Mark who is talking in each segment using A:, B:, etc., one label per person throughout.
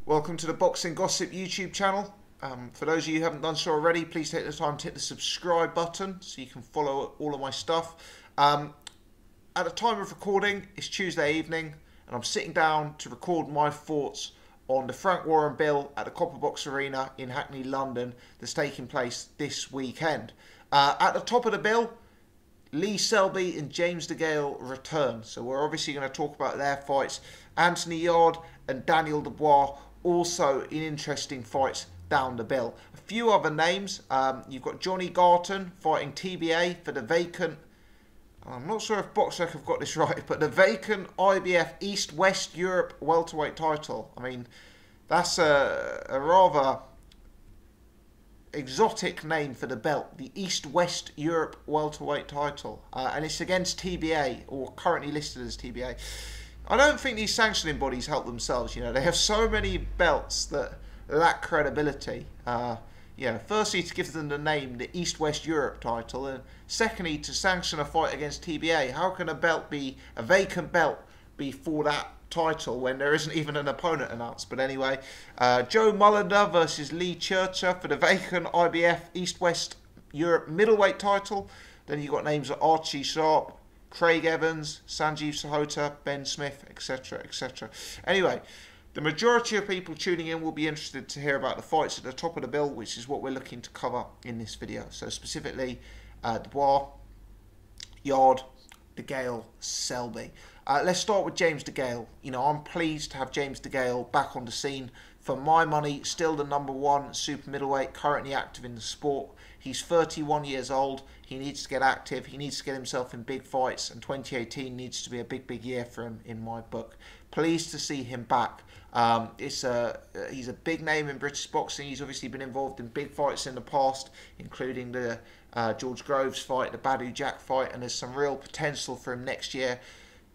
A: Welcome to the Boxing Gossip YouTube channel. For those of you who haven't done so already, please take the time to hit the subscribe button so you can follow all of my stuff. At the time of recording, it's Tuesday evening, and I'm sitting down to record my thoughts on the Frank Warren bill at the Copperbox Arena in Hackney, London, that's taking place this weekend. At the top of the bill, Lee Selby and James Degale return. So we're obviously going to talk about their fights. Anthony Yarde and Daniel Dubois also in interesting fights down the bill. A few other names. You've got Johnny Garton fighting TBA for the vacant, I'm not sure if Boxrec have got this right, but the vacant IBF East-West Europe welterweight title. I mean, that's a rather exotic name for the belt, the East-West Europe welterweight title, and it's against TBA, or currently listed as TBA. I don't think these sanctioning bodies help themselves. You know, they have so many belts that lack credibility. Firstly, to give them the name, the East-West Europe title, and secondly, to sanction a fight against TBA. How can a vacant belt be for that title when there isn't even an opponent announced? But anyway, Joe Mullender versus Lee Churcher for the vacant IBF East-West Europe middleweight title. Then you've got names of Archie Sharp, Craig Evans, Sanjeev Sahota, Ben Smith, etc, etc. Anyway, the majority of people tuning in will be interested to hear about the fights at the top of the bill, which is what we're looking to cover in this video. So specifically, Dubois, Yarde, Degale, Selby. Let's start with James Degale. You know, I'm pleased to have James Degale back on the scene. For my money, still the #1 super middleweight, currently active in the sport. He's 31 years old. He needs to get active. He needs to get himself in big fights, and 2018 needs to be a big year for him in my book. Pleased to see him back. He's a big name in British boxing. He's obviously been involved in big fights in the past, including the George Groves fight, the Badu Jack fight, and there's some real potential for him next year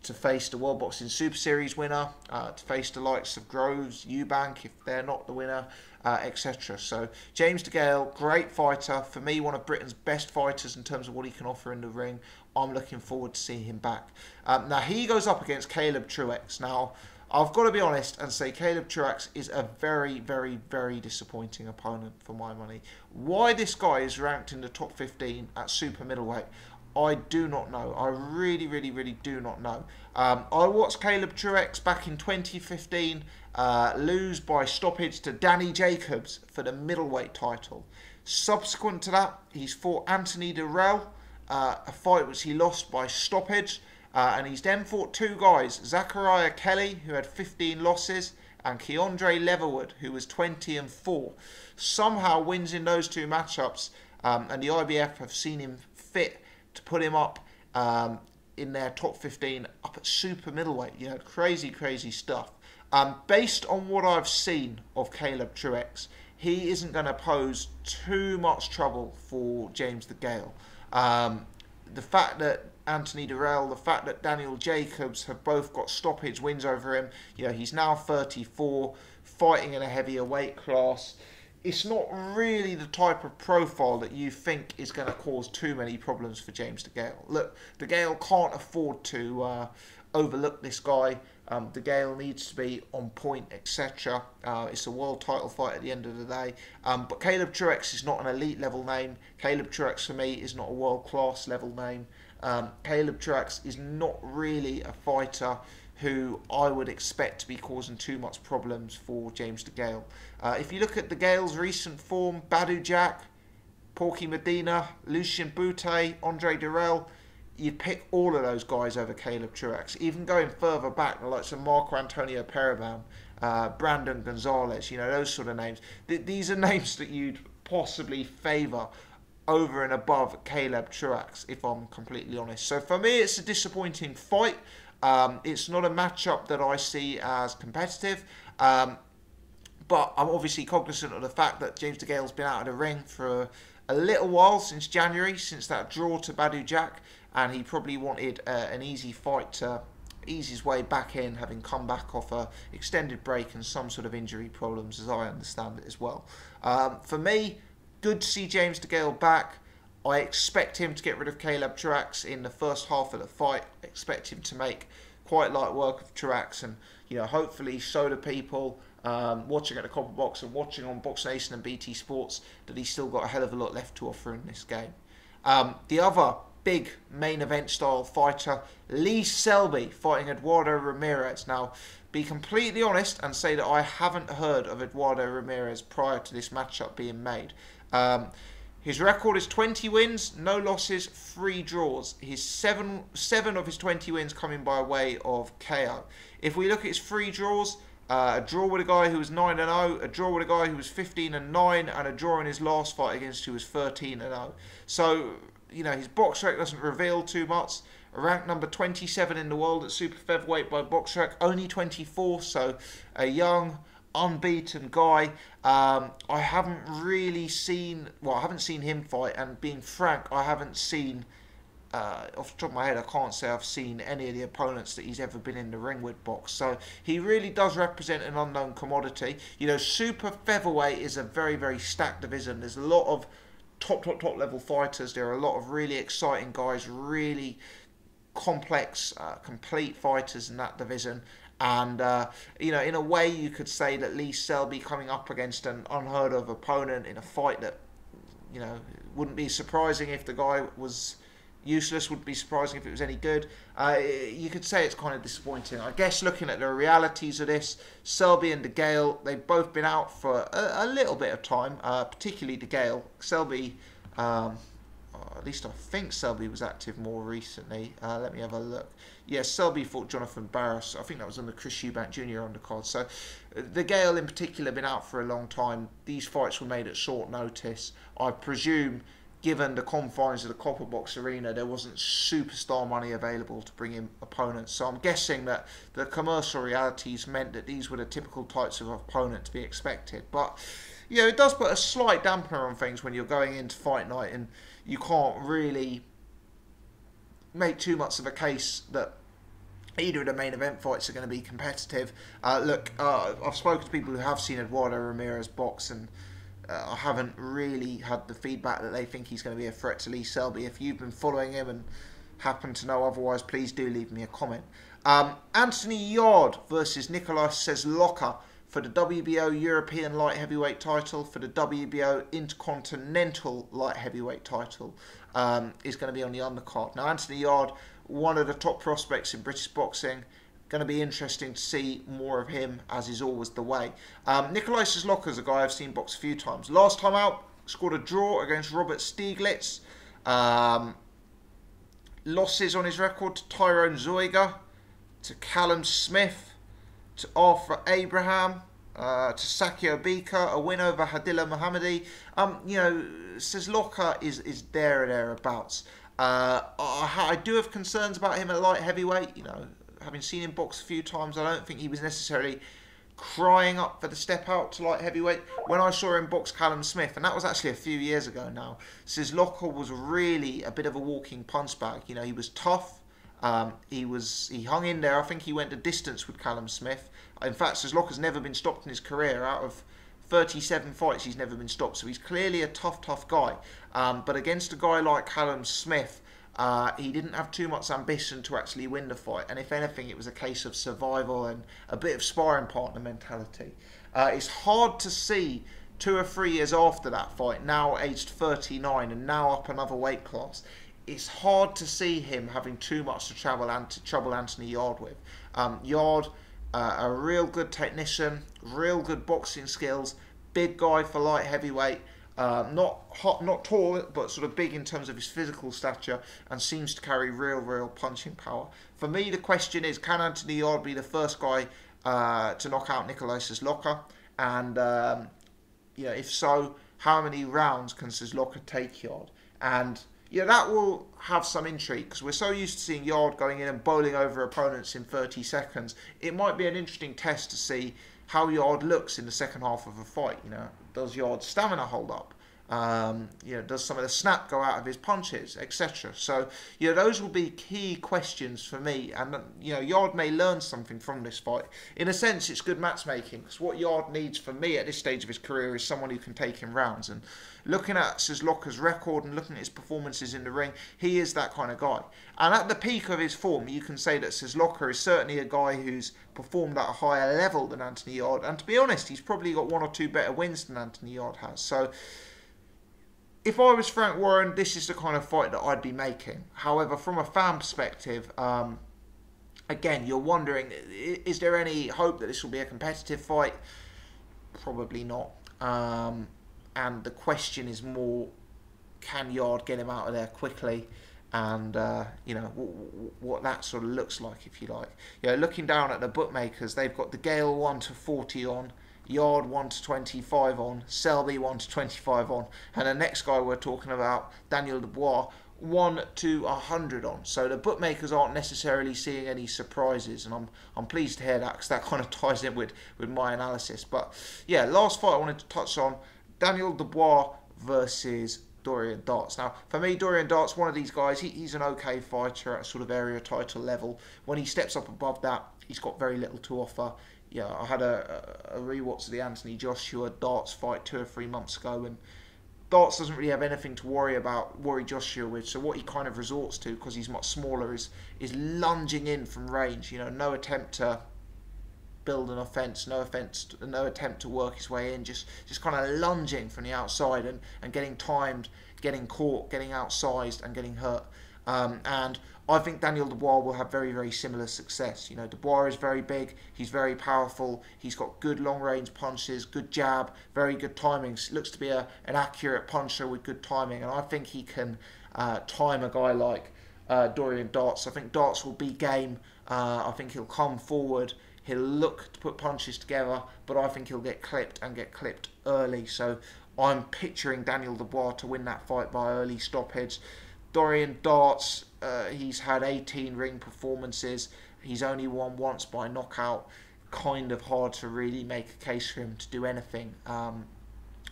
A: to face the World Boxing Super Series winner, to face the likes of Groves, Eubank if they're not the winner, etc. So James Degale, great fighter. For me, one of Britain's best fighters in terms of what he can offer in the ring. I'm looking forward to seeing him back. Now, he goes up against Caleb Truax. Now, I've got to be honest and say Caleb Truax is a very disappointing opponent for my money. Why this guy is ranked in the top 15 at super middleweight, I do not know. I really do not know. I watched Caleb Truax back in 2015 lose by stoppage to Danny Jacobs for the middleweight title. Subsequent to that, he's fought Anthony Degale, a fight which he lost by stoppage, and he's then fought two guys, Zachariah Kelly, who had 15 losses, and Keandre Leatherwood, who was 20-4. Somehow wins in those two matchups, and the IBF have seen him fit to put him up in their top 15 up at super middleweight. You know, crazy stuff. Based on what I've seen of Caleb Truax, he isn't going to pose too much trouble for James Degale. The fact that Anthony Degale, the fact that Daniel Jacobs have both got stoppage wins over him, you know, he's now 34, fighting in a heavier weight class. It's not really the type of profile that you think is going to cause too many problems for James Degale. Look, Degale can't afford to overlook this guy. Degale needs to be on point, etc. It's a world title fight at the end of the day. But Caleb Truax is not an elite level name. Caleb Truax for me is not a world class level name. Caleb Truax is not really a fighter who I would expect to be causing too much problems for James Degale. If you look at Degale's recent form, Badu Jack, Porky Medina, Lucien Boutte, Andre Durrell, you'd pick all of those guys over Caleb Truax. Even going further back, the likes of Marco Antonio Peribam, Brandon Gonzalez, you know, those sort of names. These are names that you'd possibly favour over and above Caleb Truax, if I'm completely honest. So for me, it's a disappointing fight. It's not a matchup that I see as competitive, but I'm obviously cognizant of the fact that James Degale's been out of the ring for a little while, since January, since that draw to Badu Jack, and he probably wanted an easy fight to ease his way back in, having come back off a extended break and some sort of injury problems, as I understand it as well. For me, good to see James Degale back. I expect him to get rid of Caleb Truax in the first half of the fight. I expect him to make quite like work of Truax, and hopefully show the people watching at the Copperbox and watching on Box Nation and BT Sports that he's still got a hell of a lot left to offer in this game. The other big main event style fighter, Lee Selby, fighting Eduardo Ramirez. Now, be completely honest and say that I haven't heard of Eduardo Ramirez prior to this matchup being made. His record is 20 wins, no losses, 3 draws. His seven of his 20 wins coming by way of KO. If we look at his 3 draws, a draw with a guy who was 9-0, a draw with a guy who was 15-9, and a draw in his last fight against who was 13-0. So, his box rec doesn't reveal too much. Ranked number 27 in the world at super featherweight by box rec, only 24, so a young, unbeaten guy. I haven't really seen, I haven't seen him fight, and being frank, I haven't seen, off the top of my head, I can't say I've seen any of the opponents that he's ever been in the ring with box. So he really does represent an unknown commodity. Super featherweight is a very, very stacked division. There's a lot of top level fighters. There are a lot of really exciting guys, really complex, complete fighters in that division. And, in a way, you could say that Lee Selby coming up against an unheard of opponent in a fight that, wouldn't be surprising if the guy was useless, wouldn't be surprising if it was any good. You could say it's kind of disappointing. I guess looking at the realities of this, Selby and Degale, they've both been out for a little bit of time, particularly Degale. Selby, at least I think Selby was active more recently. Let me have a look. Yeah, Selby fought Jonathan Barros. I think that was on the Chris Eubank Jr. undercard. So Degale in particular been out for a long time. These fights were made at short notice. I presume, given the confines of the Copperbox arena, there wasn't superstar money available to bring in opponents. So I'm guessing that the commercial realities meant that these were the typical types of opponent to be expected. But, it does put a slight dampener on things when you're going into fight night and you can't really make too much of a case that either of the main event fights are going to be competitive. Look, I've spoken to people who have seen Eduardo Ramirez box, and I haven't really had the feedback that they think he's going to be a threat to Lee Selby. If you've been following him and happen to know otherwise, please do leave me a comment. Anthony Yarde versus Nicolas Cesloka for the WBO European Light Heavyweight title, for the WBO Intercontinental Light Heavyweight title, is going to be on the undercard. Now, Anthony Yarde, one of the top prospects in British boxing. Going to be interesting to see more of him, as is always the way. Nicolas Cesloka is a guy I've seen box a few times. Last time out, scored a draw against Robert Stieglitz. Losses on his record to Tyrone Zoiga, to Callum Smith, to Arthur Abraham, to Sakio Bika, a win over Hadillah Mohammadi. Cesloka is there or thereabouts. I do have concerns about him at light heavyweight. Having seen him box a few times, I don't think he was necessarily crying up for the step out to light heavyweight. When I saw him box Callum Smith, and that was actually a few years ago now, Cesloka was really a bit of a walking punch bag. He was tough. He hung in there. I think he went the distance with Callum Smith. In fact, Cesloka's never been stopped in his career. Out of 37 fights, he's never been stopped. So he's clearly a tough guy. But against a guy like Callum Smith, he didn't have too much ambition to actually win the fight, and if anything, it was a case of survival and a bit of sparring partner mentality. It's hard to see 2 or 3 years after that fight, now aged 39 and now up another weight class, it's hard to see him having too much to trouble Anthony Yarde with. Yarde, a real good technician, real good boxing skills, big guy for light heavyweight. Not tall, but sort of big in terms of his physical stature, and seems to carry real punching power. For me, the question is, can Anthony Yarde be the first guy to knock out Nicolas Cesloka? And if so, how many rounds can Cesloka take Yarde? And that will have some intrigue, because we're so used to seeing Yarde going in and bowling over opponents in 30 seconds. It might be an interesting test to see how Yarde looks in the second half of a fight. Does Yarde's stamina hold up? Does some of the snap go out of his punches, etc. So, those will be key questions for me. And, Yarde may learn something from this fight. In a sense, it's good matchmaking, because what Yarde needs for me at this stage of his career is someone who can take him rounds. And looking at Szyslocka's record and looking at his performances in the ring, he is that kind of guy. And at the peak of his form, you can say that Szyslocka is certainly a guy who's performed at a higher level than Anthony Yarde. And to be honest, he's probably got 1 or 2 better wins than Anthony Yarde has. So, if I was Frank Warren, this is the kind of fight that I'd be making. However, from a fan perspective, again, you're wondering, is there any hope that this will be a competitive fight? Probably not. And the question is more, can Yarde get him out of there quickly? And, what that sort of looks like, if you like. Looking down at the bookmakers, they've got Degale 1-40 on, Yarde 1-25 on, Selby 1-25 on, and the next guy we're talking about, Daniel Dubois, 1-100 on. So the bookmakers aren't necessarily seeing any surprises, and I'm pleased to hear that, because that kind of ties in with my analysis. But yeah, last fight I wanted to touch on, Daniel Dubois versus Dorian Darts. Now, for me, Dorian Darts, one of these guys, he's an okay fighter at a sort of area title level. When he steps up above that, he's got very little to offer. I had a rewatch of the Anthony Joshua Darts fight 2 or 3 months ago, and Darts doesn't really have anything to worry Joshua with. So what he kind of resorts to, because he's much smaller, is lunging in from range. No attempt to build an offence, no attempt to work his way in, just kind of lunging from the outside and getting timed, getting caught, getting outsized and getting hurt. And I think Daniel Dubois will have very, very similar success. Dubois is very big, he's very powerful, he's got good long-range punches, good jab, very good timing. Looks to be an accurate puncher with good timing, and I think he can time a guy like Dorian Darts. I think Darts will be game. I think he'll come forward, he'll look to put punches together, but I think he'll get clipped, and get clipped early. So I'm picturing Daniel Dubois to win that fight by early stoppage. Dorian Darts, he's had 18 ring performances. He's only won once by knockout. Kind of hard to really make a case for him to do anything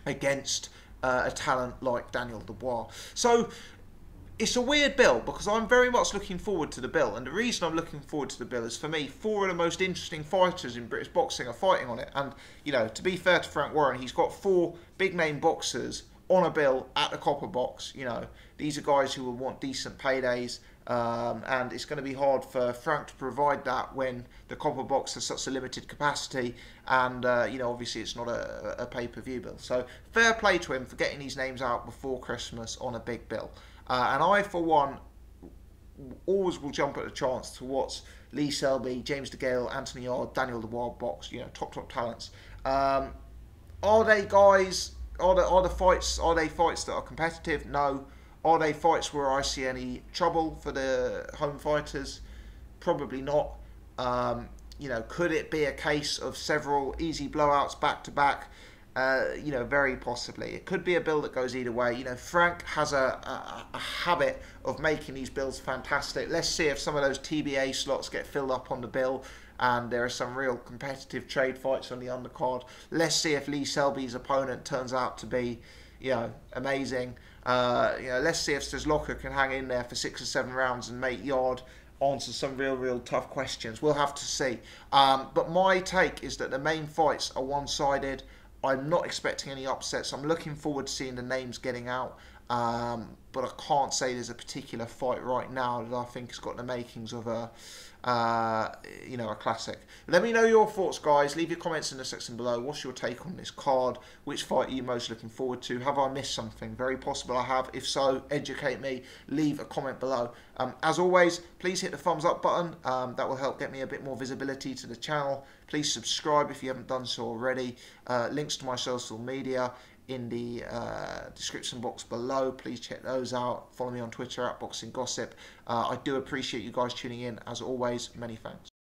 A: against a talent like Daniel Dubois. So it's a weird bill, because I'm very much looking forward to the bill. And the reason I'm looking forward to the bill is, for me, 4 of the most interesting fighters in British boxing are fighting on it. And, to be fair to Frank Warren, he's got 4 big-name boxers on a bill at the Copperbox. These are guys who will want decent paydays, and it's going to be hard for Frank to provide that when the Copperbox has such a limited capacity, and obviously it's not a pay-per-view bill. So fair play to him for getting these names out before Christmas on a big bill. And I, for one, always will jump at the chance to watch Lee Selby, James Degale, Anthony Yarde, Daniel Dubois box. Top talents. Are they guys? Are they fights that are competitive? No. Are they fights where I see any trouble for the home fighters? Probably not. Could it be a case of several easy blowouts back to back? Very possibly. It could be a bill that goes either way. Frank has a habit of making these bills fantastic. Let's see if some of those TBA slots get filled up on the bill, and there are some real competitive trade fights on the undercard. Let's see if Lee Selby's opponent turns out to be, amazing. Let's see if Szyslocka can hang in there for 6 or 7 rounds and make Yarde answer some real tough questions. We'll have to see. But my take is that the main fights are one-sided. I'm not expecting any upsets. I'm looking forward to seeing the names getting out. But I can't say there's a particular fight right now that I think has got the makings of a classic. Let me know your thoughts, guys. Leave your comments in the section below. What's your take on this card? Which fight are you most looking forward to? Have I missed something? Very possible I have. If so, educate me. Leave a comment below. As always, please hit the thumbs up button. That will help get me a bit more visibility to the channel. Please subscribe if you haven't done so already. Links to my social media in the description box below. Please check those out. Follow me on Twitter @BoxingGossip. I do appreciate you guys tuning in. As always, many thanks.